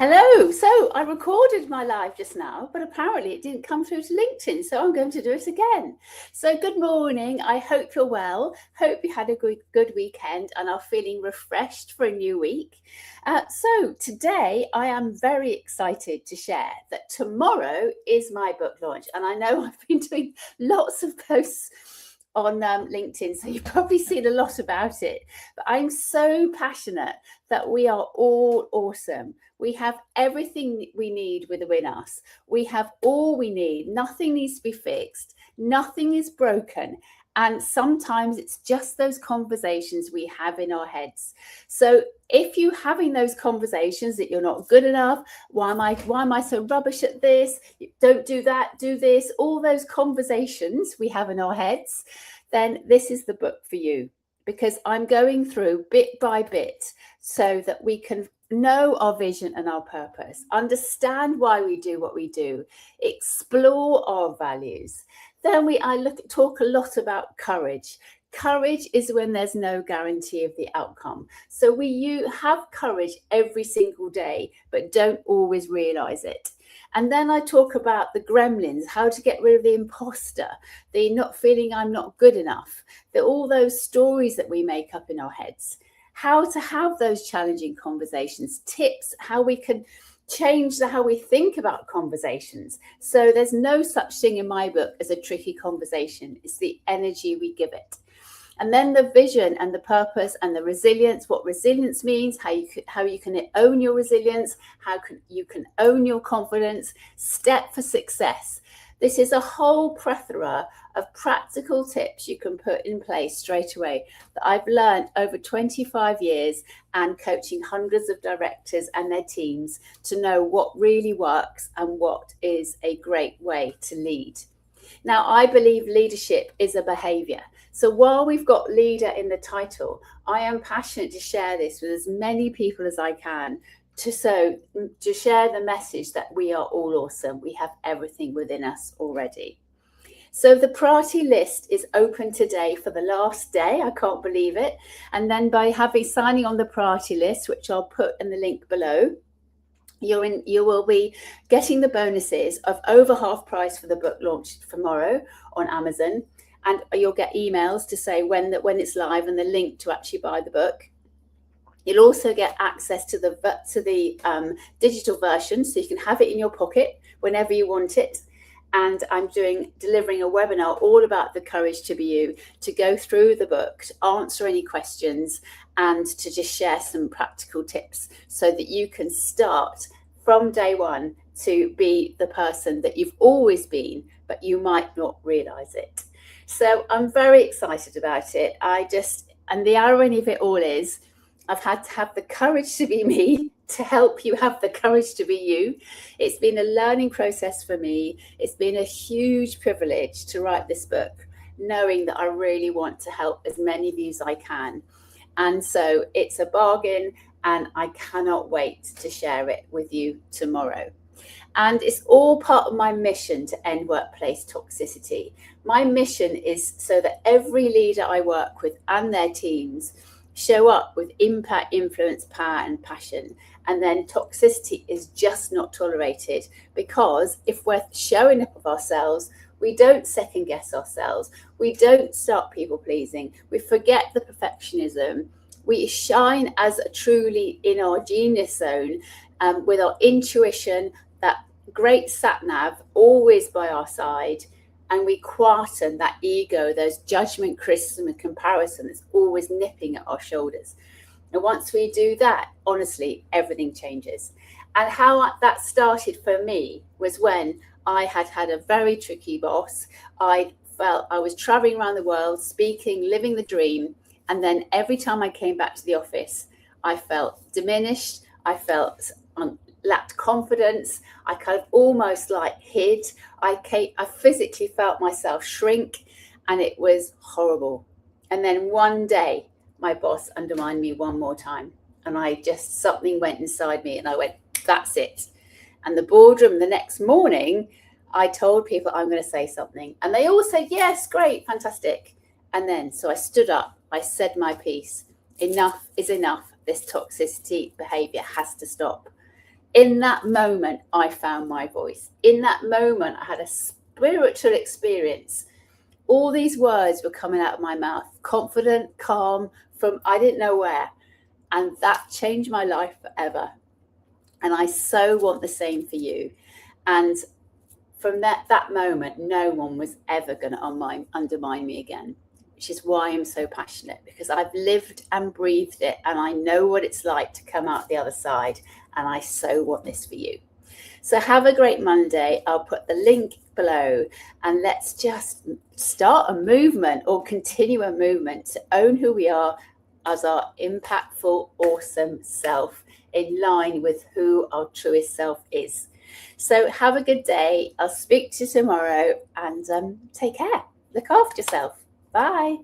Hello. So I recorded my live just now, but apparently it didn't come through to LinkedIn. So I'm going to do it again. So good morning. I hope you're well. Hope you had a good weekend and are feeling refreshed for a new week. So today I am very excited to share that tomorrow is my book launch. And I know I've been doing lots of posts on LinkedIn, so you've probably seen a lot about it, but I'm so passionate that we are all awesome. We have everything we need within us. We have all we need. Nothing needs to be fixed. Nothing is broken. And sometimes it's just those conversations we have in our heads. So if you're having those conversations that you're not good enough, why am I so rubbish at this? Don't do that, do this, all those conversations we have in our heads, then this is the book for you, because I'm going through bit by bit so that we can know our vision and our purpose, understand why we do what we do, explore our values. Then talk a lot about courage. Courage is when there's no guarantee of the outcome. So you have courage every single day, but don't always realize it. And then I talk about the gremlins, how to get rid of the imposter, the not feeling I'm not good enough, all those stories that we make up in our heads, how to have those challenging conversations, tips, how we can change how we think about conversations. So there's no such thing in my book as a tricky conversation. It's the energy we give it. And then the vision and the purpose and the resilience, what resilience means, how you can own your resilience, you can own your confidence, step for success. This is a whole plethora of practical tips you can put in place straight away that I've learned over 25 years and coaching hundreds of directors and their teams to know what really works and what is a great way to lead. Now, I believe leadership is a behavior. So while we've got leader in the title, I am passionate to share this with as many people as I can to share the message that we are all awesome. We have everything within us already. So the priority list is open today for the last day. I can't believe it. And then by signing on the priority list, which I'll put in the link below, you will be getting the bonuses of over half price for the book launch tomorrow on Amazon, and you'll get emails to say when it's live and the link to actually buy the book. You'll also get access to the digital version, so you can have it in your pocket whenever you want it. And I'm delivering a webinar all about the Courage to Be You, to go through the book, to answer any questions, and to just share some practical tips so that you can start from day one to be the person that you've always been, but you might not realize it. So I'm very excited about it. And the irony of it all is I've had to have the courage to be me to help you have the courage to be you. It's been a learning process for me. It's been a huge privilege to write this book, knowing that I really want to help as many of you as I can. And so it's a bargain, and I cannot wait to share it with you tomorrow. And it's all part of my mission to end workplace toxicity. My mission is so that every leader I work with and their teams show up with impact, influence, power, and passion. And then toxicity is just not tolerated, because if we're showing up of ourselves, we don't second guess ourselves. We don't start people pleasing. We forget the perfectionism. We shine as truly in our genius zone, with our intuition, that great sat nav always by our side. And we quieten that ego, those judgment, criticism, and comparison that's always nipping at our shoulders. And once we do that, honestly, everything changes. And how that started for me was when I had a very tricky boss. I felt I was traveling around the world, speaking, living the dream. And then every time I came back to the office, I felt diminished. I felt lacked confidence. I kind of almost like hid. I physically felt myself shrink, and it was horrible. And then one day, my boss undermined me one more time, and something went inside me, and I went, that's it. And the boardroom the next morning, I told people I'm going to say something, and they all said, yes, great, fantastic. And then, so I stood up, I said my piece. Enough is enough. This toxicity behavior has to stop. In that moment, I found my voice. In that moment, I had a spiritual experience. All these words were coming out of my mouth, confident, calm, from I didn't know where. And that changed my life forever. And I so want the same for you. And from that moment, no one was ever going to undermine me again, which is why I'm so passionate, because I've lived and breathed it, and I know what it's like to come out the other side. And I so want this for you. So have a great Monday. I'll put the link below, and let's just start a movement or continue a movement to own who we are as our impactful, awesome self, in line with who our truest self is. So have a good day. I'll speak to you tomorrow, and take care. Look after yourself. Bye.